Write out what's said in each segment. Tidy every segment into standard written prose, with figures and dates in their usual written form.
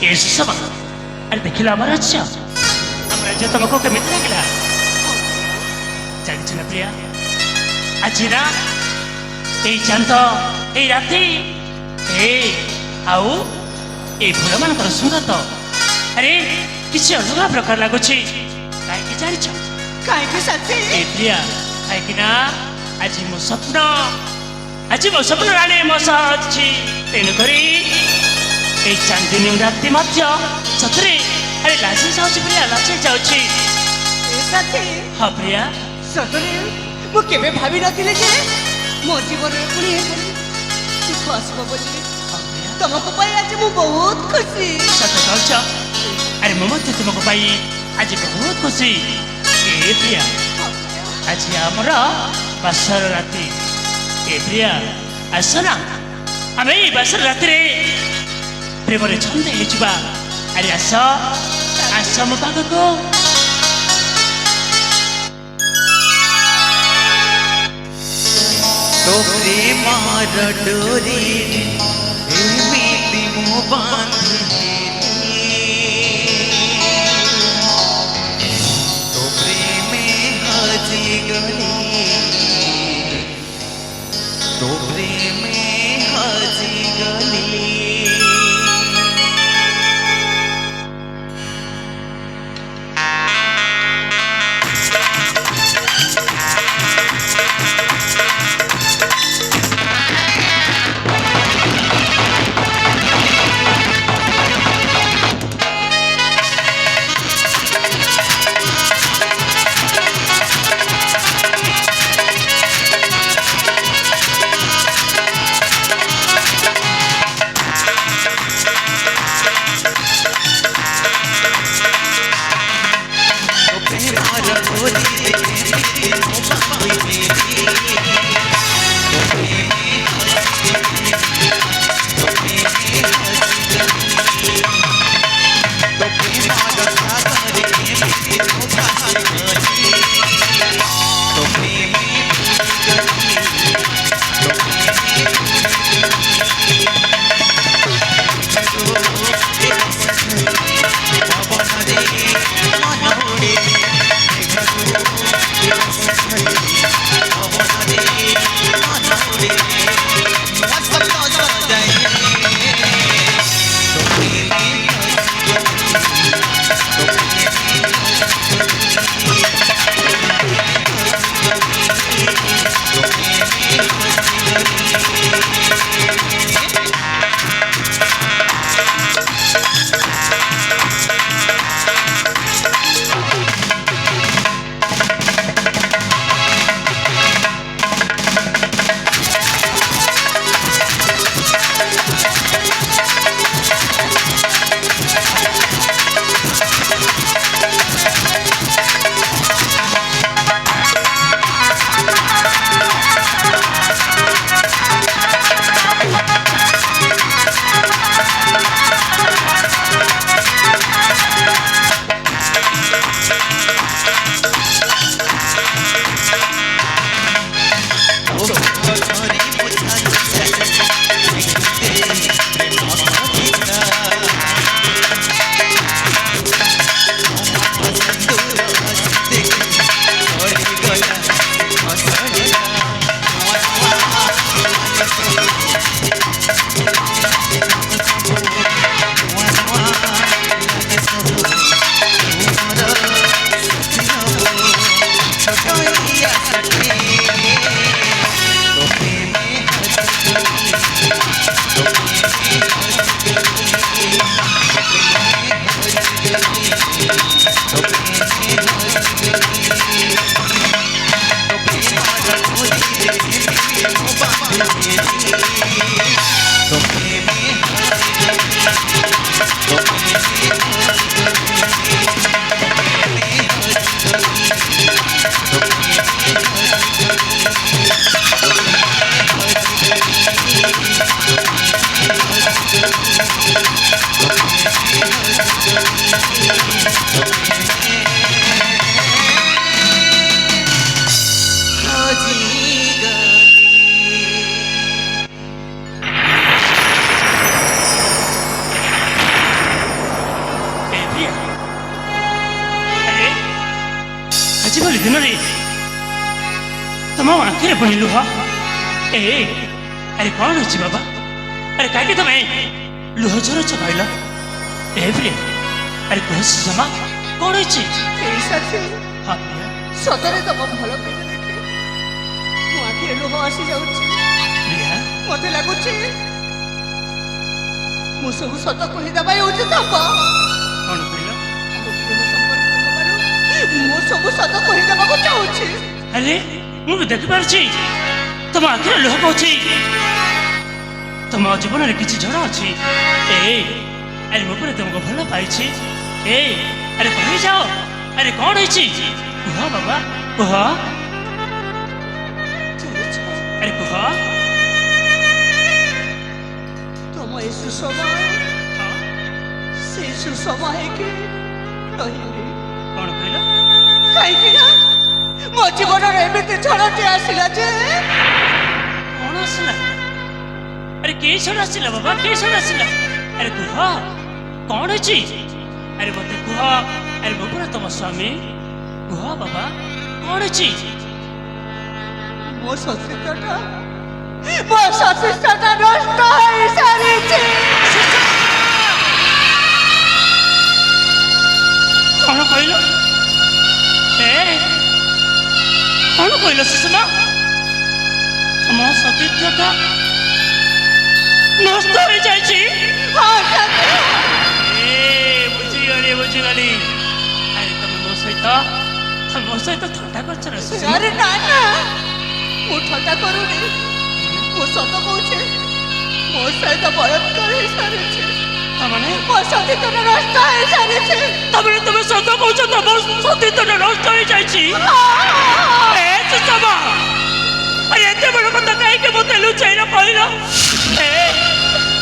ये सब अरे देखिला আমার আচ্ছা আমরা যে তোমাকে কেমন লাগলা জানিছ না প্রিয়া আজি না এই চাঁদ এই রাতে এই আউ এই ফুলମାନଙ୍କର ସୁଗନ୍ଧ আরে କିଛି ଅଲଗା ପ୍ରକାର ଲାଗୁଛି କାହିଁକି ଜାଣିଛ କାହିଁକି ସାଥୀ ଏ ପ୍ରିୟା କାହିଁକି ନା ଆଜି ମୋ ସ୍ୱପ୍ନ ରାଣୀ ମୋ ସହ ଅଛି ତେଣୁକରି এই ଚାନ୍ଦିନୀ ରାତି ମଧ୍ୟ ସତରେ ଆରେ ଲାଚି ଯାଉଛି ପ୍ରିୟା ଲାଚି ଯାଉଛି ସାଥୀ ହଁ ପ୍ରିୟା ସତରେ ମୁଁ କେବେ ଭାବି ନଥିଲି ଯେ ମୋ ଜୀବନରେ ପୁଣି ସୁଖ ଆସିବ ବୋଲି ତମକୁ ପାଇ ଆଜି ମୁଁ ବହୁତ ଖୁସି ସତ କହୁଛ ଆରେ ମୁଁ ମଧ୍ୟ ତୁମକୁ ପାଇ ଆଜି ବହୁତ ଖୁସି ଏ ପ୍ରିୟା ଆଜି ଆମର ବାସର ରାତି ଏ ପ୍ରିୟା ଆସ ନା ଆମେ ଏଇ ବାସର ରାତିରେ ପ୍ରେମରେ ଛନ୍ଦ ହେଇଯିବା ଆରେ ଆସ ଆସ ମୋ ପାଖକୁ तो प्रेमार डोरी एमिति मो बांधिली तो प्रेमे हजी गली तो प्रेमे हजी गली ଦିନରେ ତମ ଆଖିରେ ପୁଣି ଲୁହ ଆରେ କଣ ଅଛି ବାବା ଆରେ କାହିଁକି ତମେ ଲୁହ ଝରୁଛ କହିଲ ପ୍ରିୟା ଆରେ କୁହ ସୁଷମା କଣ ହେଇଛି এই সাথে ହଁ ପ୍ରିୟା ସତରେ ତମ ଭଲ ପାଇବା ଦେଖି ମୋ ଆଖିରେ ଲୁହ ଆସି ଯାଉଛି। ପ୍ରିୟା ମତେ ଲାଗୁଛି ମୁଁ ସବୁ ସତ କହିଦେବା ଉଚିତ ହବ। କଣ କହିଲ ଆମ ପ୍ରେମ ସମ୍ପର୍କ ହେବାରୁ ମୁଁ ସବୁ ସତ କହିଦେବାକୁ ଚାହୁଁଛି। ଆରେ ମୁଁ ବି ଦେଖିପାରୁଛି ତମ ଆଖିରେ ଲୁହ କହୁଛି ତମ ଜୀବନରେ କିଛି ଝଡ଼ ଅଛି ଆରେ ମୁଁ ପୁଣି ତମକୁ ଭଲ ପାଇଛି ଆରେ କହିଯାଅ ଆରେ କଣ ହେଇଛି କୁହ ବାବା କୁହ ଆରେ କୁହ ତମ ଏ ସୁଷମା ସେଇ ସୁଷମା ହେଇକି ରହିଲି। କଣ କହିଲ କାହିଁକି ନା ମୋ ଜୀବନରେ ଏମିତି ଝଡ଼ଟି ଆସିଲା ଯେ କଣ ଆସିଲା ଆରେ କିଏ ଝଡ଼ ଆସିଲା ବାବା କିଏ ଝଡ଼ ଆସିଲା ଆରେ କୁହ କଣ ହେଇଛି ଆରେ ମତେ କୁହ ଆରେ ମୁଁ ପୁରା ତମ ସ୍ୱାମୀ କୁହ ବାବା କଣ ହେଇଛି ମୋ ସତୀତ୍ୱଟା ନଷ୍ଟ ହେଇସାରିଛି। କଣ କହିଲ କଣ କହିଲ ସୁଷମା ତମ ସତୀତ୍ୱଟା ନଷ୍ଟ ହେଇଯାଇଛି ବୁଝିଗଲି ଆରେ ତମେ ମୋ ସହିତ ଥଟ୍ଟା କରୁଛ ନା ସୁଷମା ଆରେ ନା ନା ମୁଁ ଥଟ୍ଟା କରୁନି ମୁଁ ସତ କହୁଛି ମୋ ସହିତ ବଳାତ୍କାର ହେଇସାରିଛି। ତାମାନେ ମୋ ସତୀତ୍ୱଟା ନଷ୍ଟ ହେଇସାରିଛି। ତମେ ସତ କହୁଛ ତମ ସତୀତ୍ୱଟା ନଷ୍ଟ ହେଇଯାଇଛି ସୁଷମା ଆରେ ଏତେ ବଡ଼ କଥା କାହିଁକି ମତେ ଲୁଚାଇଲ କହିଲ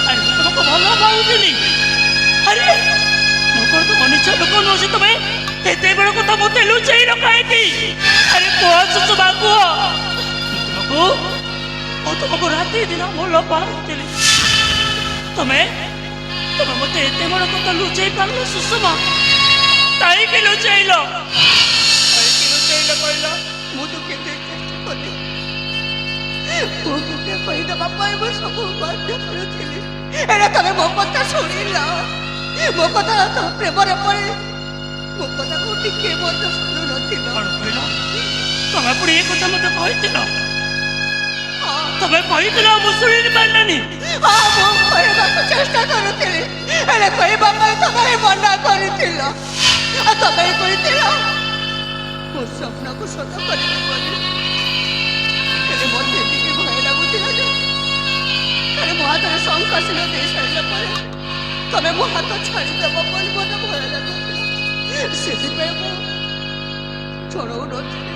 ଆରେ ମୁଁ ତମକୁ ଭଲ ପାଉଥିଲି ଆରେ ମୁଁ କଣ ତମ ନିଜ ଲୋକ ନୁହଁ ଯେ ତମେ ଏତେ ବଡ଼ କଥା ମତେ ଲୁଚାଇଲ କାହିଁକି ଆରେ କୁହ ସୁଷମା କୁହ ମୁଁ ତୁମକୁ ରାତି ଦିନ ଭଲ ପାଉଥିଲି ତମେ ମତେ ଏତେ ବଡ଼ କଥା ଲୁଚାଇ ପାରିଲ ସୁଷମା କାହିଁକି ଲୁଚାଇଲ କହିଲ ମୁଁ ତ କେତେ ଚେଷ୍ଟା କଲି ପୁଅକୁ କହିଦେବା ପାଇଁ ମୁଁ ସବୁ ବାଧ୍ୟ କରୁଥିଲି ହେଲେ ତମେ ମୋ କଥା ଶୁଣିଲ ମୋ କଥା ତମ ପ୍ରେମରେ ପଡି ମୋ କଥାକୁ ଟିକେ ମଧ୍ୟ ଶୁଣୁନଥିଲ। କଣ କହିଲ ତମେ ପୁଣି ଏ କଥା ମତେ କହିଥିଲ ତମେ କହିଥିଲ ମୁଁ ଶୁଣି ପାରିଲାନି ହଁ ମୁଁ କହିବାକୁ ଚେଷ୍ଟା କରୁଥିଲି ହେଲେ କହିବା ପାଇଁ ତମେ ମନା କରିଥିଲ ଆଉ ତମେ କହିଥିଲ ମୋ ସ୍ୱପ୍ନକୁ ସତ କରିବି ବୋଲି ହେଲେ ମୋତେ ଏତିକି ଭୟ ଲାଗୁଥିଲା ଯେ ଆରେ ମୋ ହାତରେ ଶଙ୍କାଶୀଳ ଦେଇ ସାରିଲା ପରେ ତମେ ମୋ ହାତ ଛାଡ଼ିଦେବ ବୋଲି ମୋତେ ଭୟ ଲାଗୁଥିଲା ସେଥିପାଇଁ ମୁଁ ଜଣଉନଥିଲି।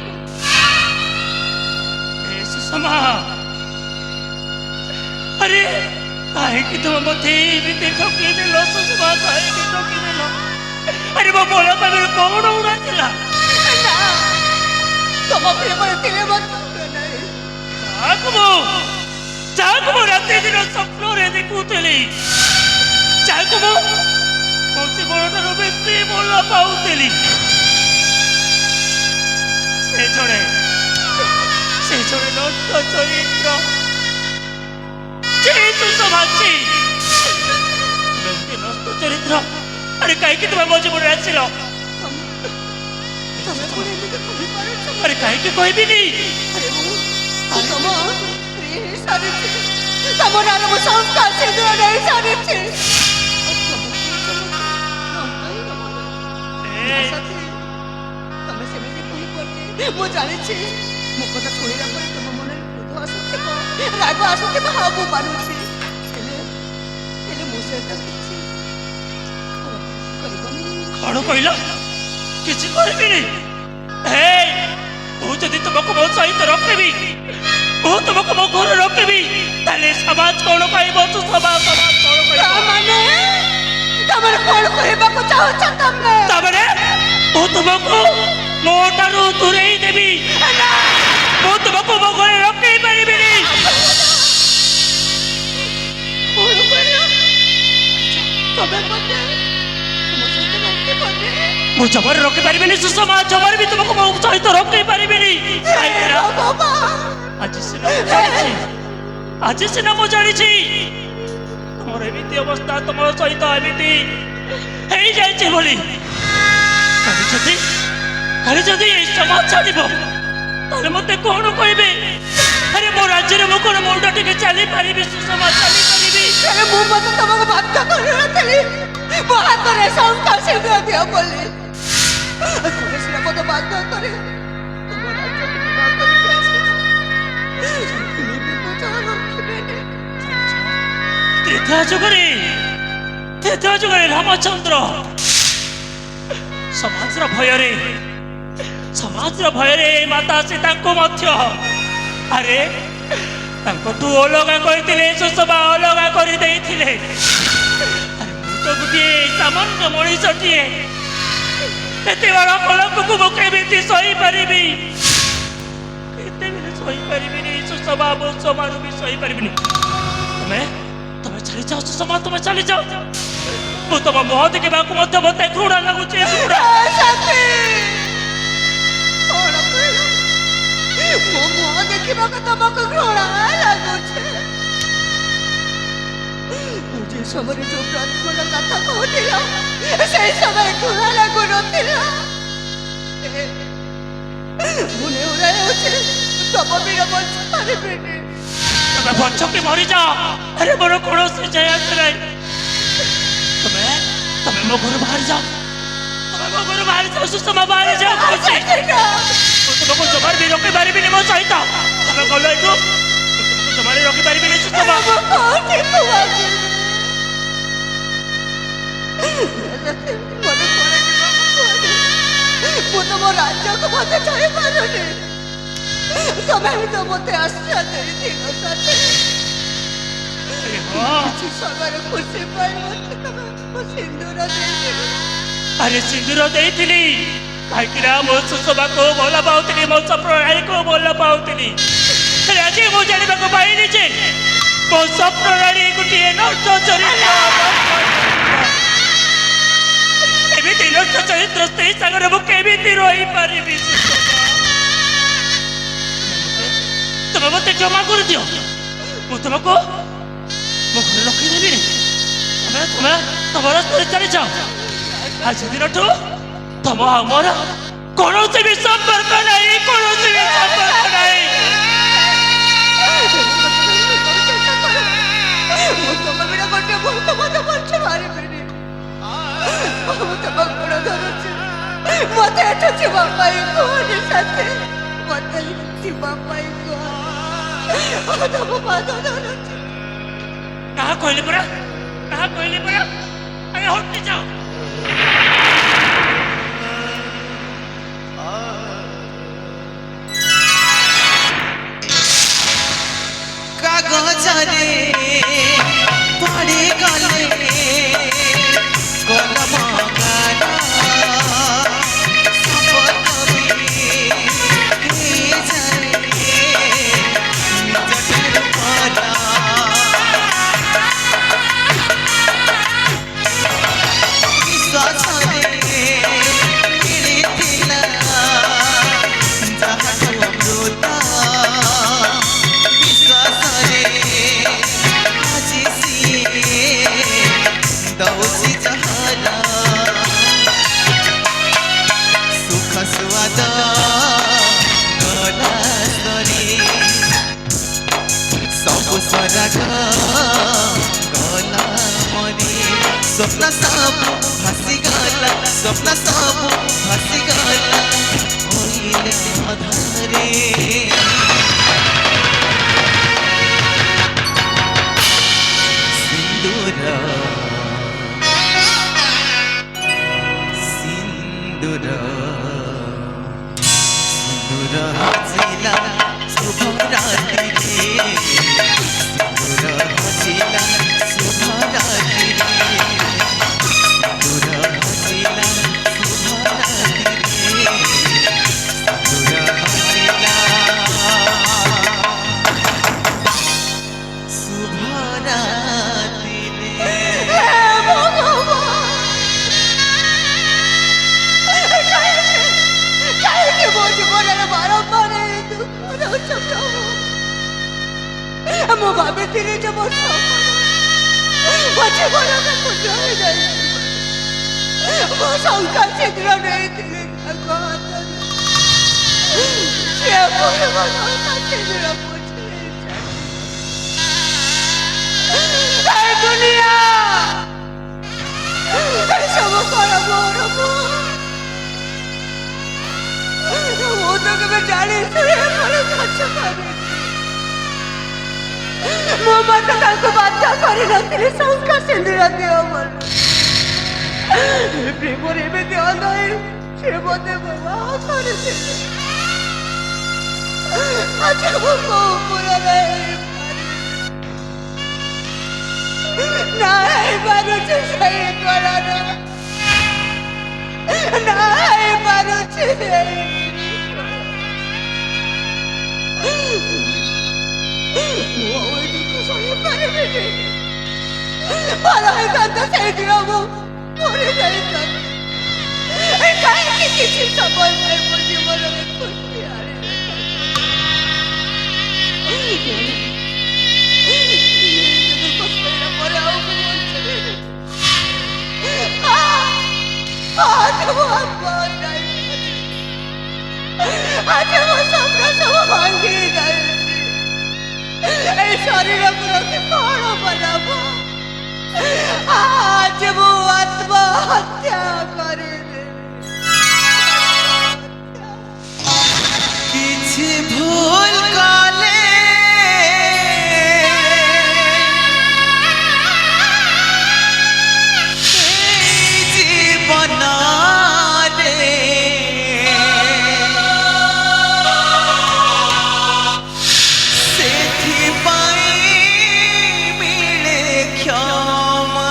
ସୁଷମା ଆରେ କାହିଁକି ତମେ ମତେ ଏମିତି ଠକିଦେଲ ସୁଷମା କାହିଁକି ଠକିଦେଲ ଆରେ ମୋ ଭଲ ପାଖରେ କଣ ଉଡ଼ା ଥିଲା ନା ତମ ପ୍ରେମରେ ଥିଲେ ମଧ୍ୟ ନାହିଁ ଯାହାକୁ ମୁଁ ରାତି ଦିନ ସ୍ୱପ୍ନରେ ଦେଖୁଥିଲି ଯାହାକୁ ମୁଁ ମୋ ଜୀବନଠାରୁ ବେଶୀ ଭଲ ପାଉଥିଲି ସେ ଜଣେ ନଷ୍ଟ ଚରିତ୍ର ସୁଷମା ନଷ୍ଟ ଚରିତ୍ର ଆରେ କାହିଁକି ତୁମେ ମୋ ଜୀବନରେ ଆସିଲ ତମେ ପୁଣି ଏମିତି କହିପାରୁଛ ଆରେ କାହିଁକି କହିବିନି ଆରେ ମୁଁ ତମ ସ୍ତ୍ରୀ ହେଇସାରିଛି ତମ ନାଁରେ ମୁଁ ସଂସ୍କାର ସିନ୍ଦୁର ନେଇସାରିଛି ତମେ ସେମିତି କହିପାରୁନି ମୁଁ ଜାଣିଛି ମୋ କଥା ଶୁଣିଲା ପରେ ତମ ମନରେ କ୍ରୋଧ ଆସୁଥିବ ରାଗ ଆସୁଥିବ ହଁ ମୁଁ ମାନୁଛି ହେଲେ ମୋ ସହିତ କିଛି କରିବନି। କଣ କହିଲ କିଛି କରିବିନି ମୁଁ ଯଦି ତୁମକୁ ମୋ ସହିତ ରଖିବି ମୁଁ ତୁମକୁ ମୋ ଘରେ ରଖିବି ତାହେଲେ ସମାଜ କଣ କହିବ ସମାଜ କଣ କହିବ ତମର କଣ କହିବାକୁ ଚାହୁଁଛ ତମେ ତାମାନେ ମୁଁ ତୁମକୁ ମୋ ଠାରୁ ଦୂରେଇ ଦେବି ମୁଁ ତୁମକୁ ମୋ ଘରେ ରଖେଇ ପାରିବିନି ତମେ ମତେ ତମ ସହିତ ରଖିବ ମୁଁ ଜମାରୁ ରଖିପାରିବିନି ସୁଷମା, ଜମାରୁ ବି ତୁମକୁ ମୋ ସହିତ ରଖେଇ ପାରିବିନି। ଆଜି ସିନା ମୁଁ ଜାଣିଛି ତମର ଏମିତି ଅବସ୍ଥା, ତମ ସହିତ ଏମିତି ହେଇଯାଇଛି ବୋଲି। କାଲି ଯଦି ଏଇ ସମାଜ ଛାଡ଼ିବ ତାହେଲେ ମତେ କଣ କହିବେ? ଆରେ ମୋ ରାଜ୍ୟରେ ମୁଁ କଣ ମୁଣ୍ଡ ଟିକେ ଚାଲିପାରିବି ସୁଷମା, ଚାଲିପାରିବି? ମୁଁ ମତେ ତମକୁ ବାଧ୍ୟ କରିନଥିଲି ମୋ ହାତରେ ଶଙ୍ଖା ସିନ୍ଦୁର ଦିଅ ବୋଲି। ତମେ ସିନା ମତେ ବାଧ୍ୟ କରି ତମ ରାଜ୍ୟକୁ ବିବାହ କରିକି ଆସିଛ। ରଖିବେନି। ତ୍ରେତୟା ଯୁଗରେ ରାମଚନ୍ଦ୍ର ସମାଜର ଭୟରେ ମାତା ସୀତାଙ୍କୁ ମଧ୍ୟ ଆରେ ତାଙ୍କଠୁ ଅଲଗା କରିଥିଲେ ସୁଷମା, ଅଲଗା କରିଦେଇଥିଲେ। ମୁଁ ତ ଗୋଟିଏ ସାମାନ୍ୟ ମଣିଷଟିଏ, ଏତେ ବଡ଼ କଳଙ୍କକୁ ମୁଁ କେମିତି ସହିପାରିବି? କେତେବେଳେ ସହିପାରିବିନି ସୁଷମା, ମୁଁ ଜମାରୁ ବି ସହିପାରିବିନି। ତମେ ଚାଲିଯାଅ ସୁଷମା, ତମେ ଚାଲିଯାଅ। ମୁଁ ତମ ମୁହଁ ଦେଖିବାକୁ ମଧ୍ୟ ମତେ ଘୃଣା ଲାଗୁଛି। ମୋ ମୁହଁ ଦେଖିବାକୁ ତମକୁ ଘୃଣା ଲାଗୁଛି? ଯେ ସମୟରେ ଯୋଉ ପ୍ରାର୍ଥନା କଥା କହୁଥିଲ ସେଇ ସମୟରେ ଘୃଣା ଲାଗୁନଥିଲା? ମୁଁ ନେଉରା ହେଉଛି ତମ ବିର ବଞ୍ଚ ପାରିବିନି। ତମେ ବଞ୍ଚ କି ମରିଯାଅ, ଆରେ ମୋର କୌଣସି ଯାଏ ଆସେ ନାହିଁ। ତମେ ମୋ ଘରୁ ବାହାରି ଯାଅ, ସୁଷମା, ବାହାରି ଯାଅ କହୁଛି। ମୁଁ ତୁମକୁ ଜମାରୁ ବି ରଖିପାରିବିନି ମୋ ସହିତ। ତମେ ଗଲ ଏଠୁ, ମୁଁ ତୁମକୁ ଜମାରୁ ରଖିପାରିବିନି ସୁଷମା। ମୁଁ ତମ ରାଜ୍ୟକୁ ମତେ ଯାଇପାରୁନି। ତମେ ତ ମତେ ଆଶ୍ରା ଦେଇଥିଲ ସାଥୀ। କିଛି ସମୟରେ ଖୁସି ପାଇ ମତେ ତମେ ସିନ୍ଦୁର ଦେଇଥିଲ। ଆରେ ସିନ୍ଦୁର ଦେଇଥିଲି କାହିଁକି ନା ମୋ ସୁଷମାକୁ ଭଲ ପାଉଥିଲି, ମୋ ସ୍ୱପ୍ନରାଣୀକୁ ଭଲ ପାଉଥିଲି। ହେଲେ ଆଜି ମୁଁ ଜାଣିବାକୁ ପାଇଲି ଯେ ମୋ ସ୍ୱପ୍ନରାଣୀ ଗୋଟିଏ ନଷ୍ଟ ଚରିତ୍ର। ଏମିତି ନଷ୍ଟ ଚରିତ୍ର ସ୍ତ୍ରୀ ସାଙ୍ଗରେ ମୁଁ କେମିତି ରହିପାରିବି? ତମେ ମତେ କ୍ଷମା କରିଦିଅ, ମୁଁ ତୁମକୁ ମୋ ଘରେ ରଖିଦେବିନି। ତମ ରାସ୍ତାରେ ଚାଲିଯାଅ। ଆଜି ଦିନଠୁ ତମ ଆମର କୌଣସି ବି ସମ୍ପର୍କ ନାହିଁ, କୌଣସି ବି ସମ୍ପର୍କ ନାହିଁ। ମୁଁ ତମ ବିନା ଗୋଟେ ବହୁତ ମତେ ବଞ୍ଚ ପାରିବିନି। ଗୋଡ଼ ଧରୁଛି, ମତେ ଏଠୁ ଯିବା ପାଇଁ କୁହନି ସାଥୀ, ମତେ ଯିବା ପାଇଁ କୁହ। ତମ ପାଦ ଧରୁଛି। କାହା କହିଲି ପରା, ଆରେ ହଟି ଯାଅ। କାଗଜରେ ପଡ଼ି ଗଲେ କଲମ ଗାର ଶପଥ ବି ହେଇଯାଏ ନିଜଠାରୁ ପର। ବିଶ୍ୱାସରେ ମିଳିଥିଲା ଯାହାଠୁ ଅମୃତ, ବିଶ୍ୱାସରେ ଆଜି ସିଏ ଦଉଛି ଯାହାର ସୁଖ ସୁଆଦ ଗଲା ସରି, ସବୁ ସ୍ୱରାଗ ଗଲା ମରି। ସ୍ୱପ୍ନ ସବୁ ଭାସିଗଲା, ସ୍ୱପ୍ନ ସବୁ ଭାସିଗଲା ହୋଇଲେ ଅଧାରେ। ସିନ୍ଦୁର ସିନ୍ଦୁର ସିନ୍ଦୁର ହଜିଲା ଶୁଭ ରାତ୍ରିରେ, ସିନ୍ଦୁର ହଜିଲା ଶୁଭ ରାତ୍ରିରେ, ସିନ୍ଦୁର ହଜିଲା ଶୁଭ ରାତ୍ରିରେ, ସିନ୍ଦୁର ହଜିଲା ଶୁଭ ରାତ୍ରିରେ। କହିଥିଲି ଯେ ମୋ ଜୀବନରେ ପୂଜ ହେଇଯାଇଛି। ମୋ ଶଙ୍କା ଶୀଘ୍ର ନେଇଥିଲି ତାଙ୍କ ହାତରେ। ସେ ପୁଣି ମୋ ଶଙ୍କା ଶୀଘ୍ର ବୁଝି ନେଇଛନ୍ତି। ଏ ଦୁନିଆ ଏସବୁ କଣ ମୋର ମୁଁ ତ କେବେ ଜାଣି ଶୁଣି କଣ ଖର୍ଚ୍ଚ କରିନି। ମୁଁ ମଧ୍ୟ ତାଙ୍କୁ ବାଧ୍ୟ କରିନଥିଲି ଶଙ୍କା ସିନ୍ଦୁର ଦିଅ ବୋଲି। ପ୍ରେମରେ ଏମିତି ଅନ୍ଧାଇ ସେ ମୋତେ ବିବାହ କରିଥିଲେ। ଆଜି ମୁଁ କୋଉ ମୂଳରେ ନା ହେଇପାରୁଛି ସେଇ କଳର, ନା ହେଇପାରୁଛି ସେଇ ସହିପାରିବିନି। ଭଲ ହେଇଥାନ୍ତା ସେଇଦିନ ମୁଁ ମରି ଯାଇଥାନ୍ତି। କାହିଁକି କିଛି ସମୟ ପାଇଁ ମୋ ଜୀବନରେ ଖୁସି ଆଣିନଥାନ୍ତି। ପରେ ଆଉ ମୁଁ ବଞ୍ଚିବିନି। ଆଜି ମୁଁ ଯାଇପାରିବି। ଆଜି ମୋ ସ୍ୱପ୍ନ ସବୁ ଭାଙ୍ଗି ଯାଇଛି। এই শরীরকে রক্ষে কଣ বলাব? আজ ମୁଁ আত্মহত্যা କରିବି। କିଛି ଭୁଲ କଲେ এই ଜୀବନରେ ସେଥିପାଇଁ ମିଳେ କ୍ଷମା।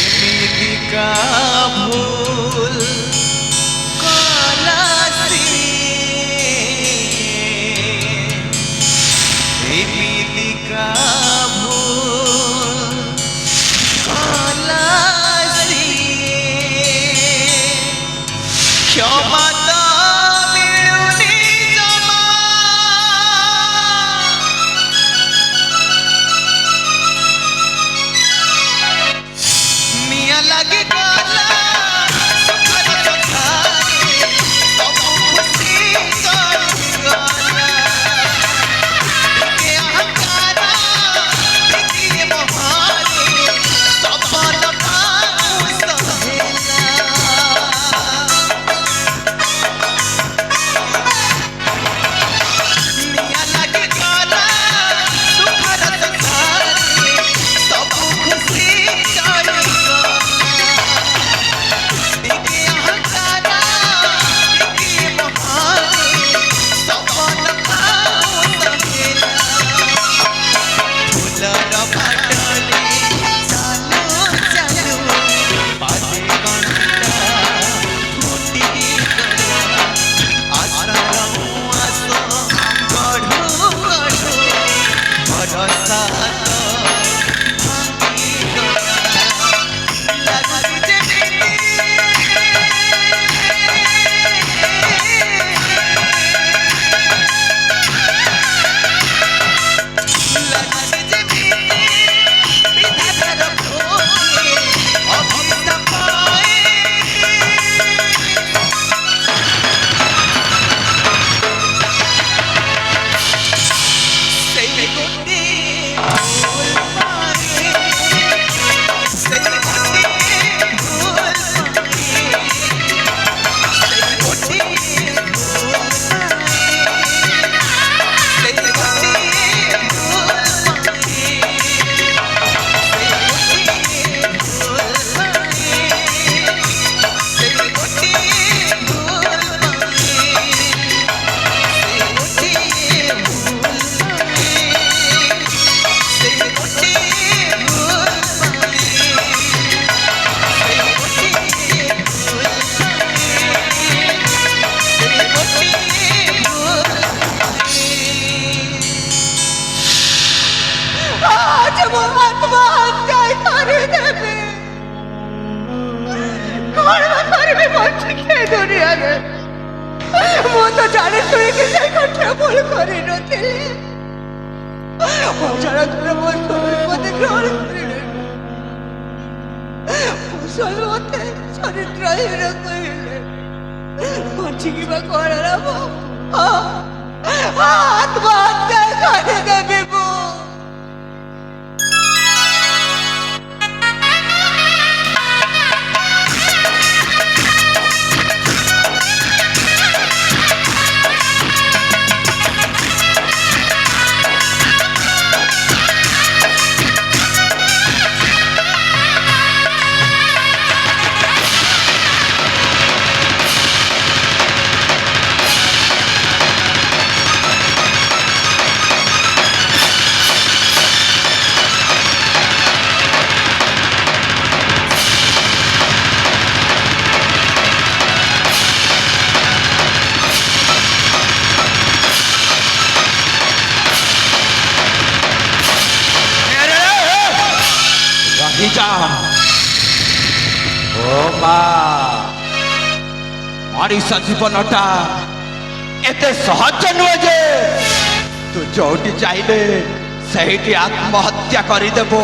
ଏମିତିକା ଭୁଲ କଲା ସିଏ, ଏମିତିକା ଭୁଲ କଲା ସିଏ। କ୍ଷମା ତ ମିଳୁନି ଜମା, ନିଆଁ ଲାଗିଗଲା ଜାଣି ଶୁଣିକି ସେ କଥା ଭୁଲ କରିନଥିଲି। ଅଜାଣତରେ ମୋ ସ୍ୱାମୀ ମୋତେ ଗ୍ରହଣ କରିଲେ। ମୋ ସ୍ୱାମୀ ମୋତେ ଚରିତ୍ରହୀନ କହିଲେ। ବଞ୍ଚିକି ବା କ'ଣ ଲାଭ? ଆତ୍ମହତ୍ୟା କରିଦେବି ମୁଁ। ରହିଯା। ଓ ମା, ମଣିଷ ଜୀବନଟା ଏତେ ସହଜ ନୁହେଁ ଯେ ତୁ ଯୋଉଠି ଚାହିଁଲେ ସେଇଠି ଆତ୍ମହତ୍ୟା କରିଦେବୁ।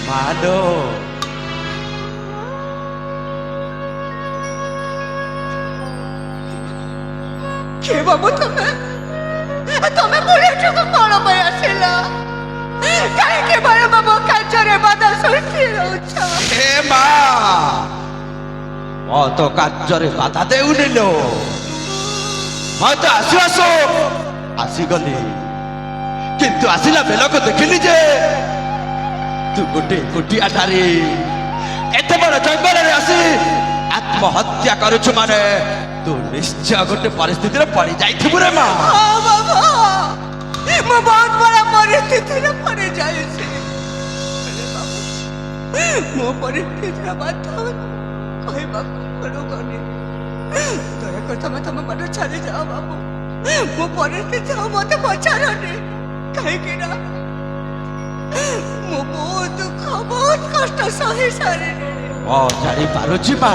ମାଲୋ, କିଏ ବାବୁ ତମେ? ତମେ ପୁଣି ଏଠାକୁ କ'ଣ ପାଇଁ ଆସିଲ? କାହିଁକି ବାରମ୍ବାର ମୋ କାର୍ଯ୍ୟରେ ବାଧା ସୃଷ୍ଟି ହେଉଛ? ହେ ମା, ମୋ ତ କାର୍ଯ୍ୟରେ ବାଧା ଦେଉନି ଲୋ। ମୁଁ ତ ଆସୁ ଆସୁ ଆସିଗଲି, କିନ୍ତୁ ଆସିଲା ବେଳକୁ ଦେଖିଲି ଯେ ତୁ ଗୋଟେ ଏକୁଟିଆଟାରେ ଏତେ ବଡ଼ ଜଙ୍ଗଲରେ ଆସି ଆତ୍ମହତ୍ୟା କରୁଛୁ। ମାନେ ତୁ ନିଶ୍ଚୟ ଗୋଟେ ପରିସ୍ଥିତିରେ ପଡ଼ି ଯାଇଥିବୁ ରେ ମା। ହଁ ବାବା, ମୁଁ ବହୁତ ବଡ଼ ପରିସ୍ଥିତିରେ ପଡ଼ିଯାଇଛି। ହେଲେ ବାବୁ, ମୋ ପରିସ୍ଥିତିର ବାଧା କହିବାକୁ ପଡ଼ିବନି। ଦୟାକରି ତମେ ତମ ମନ ଛାଡ଼ି ଯାଅ ବାବୁ। ମୋ ପରିସ୍ଥିତି ଆଉ ମୋତେ ପଚାରନି, କାହିଁକି ନା ମୁଁ ବହୁତ ଦୁଃଖ ବହୁତ କଷ୍ଟ ସହି ସାରିନି। ମୁଁ ଜାଣିପାରୁଛି ମା,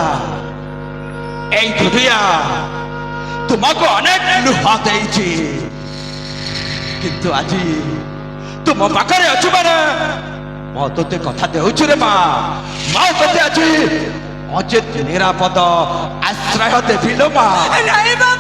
এই দুনিয়া তোমাকে অনেক লুহ ଦେଇଛି, কিন্তু ଆଜି ତୁମ ପାଖରେ ଅଛୁ ମାନେ ମୁଁ ତୋତେ କଥା ଦେଉଛି ରେ ମା। ମୁଁ ତୋତେ ଆଜି ଅଜିତ ନିରାପଦ ଆଶ୍ରୟ ଦେବି ଲୋ ମା। ନାଇଁ ବାବୁ,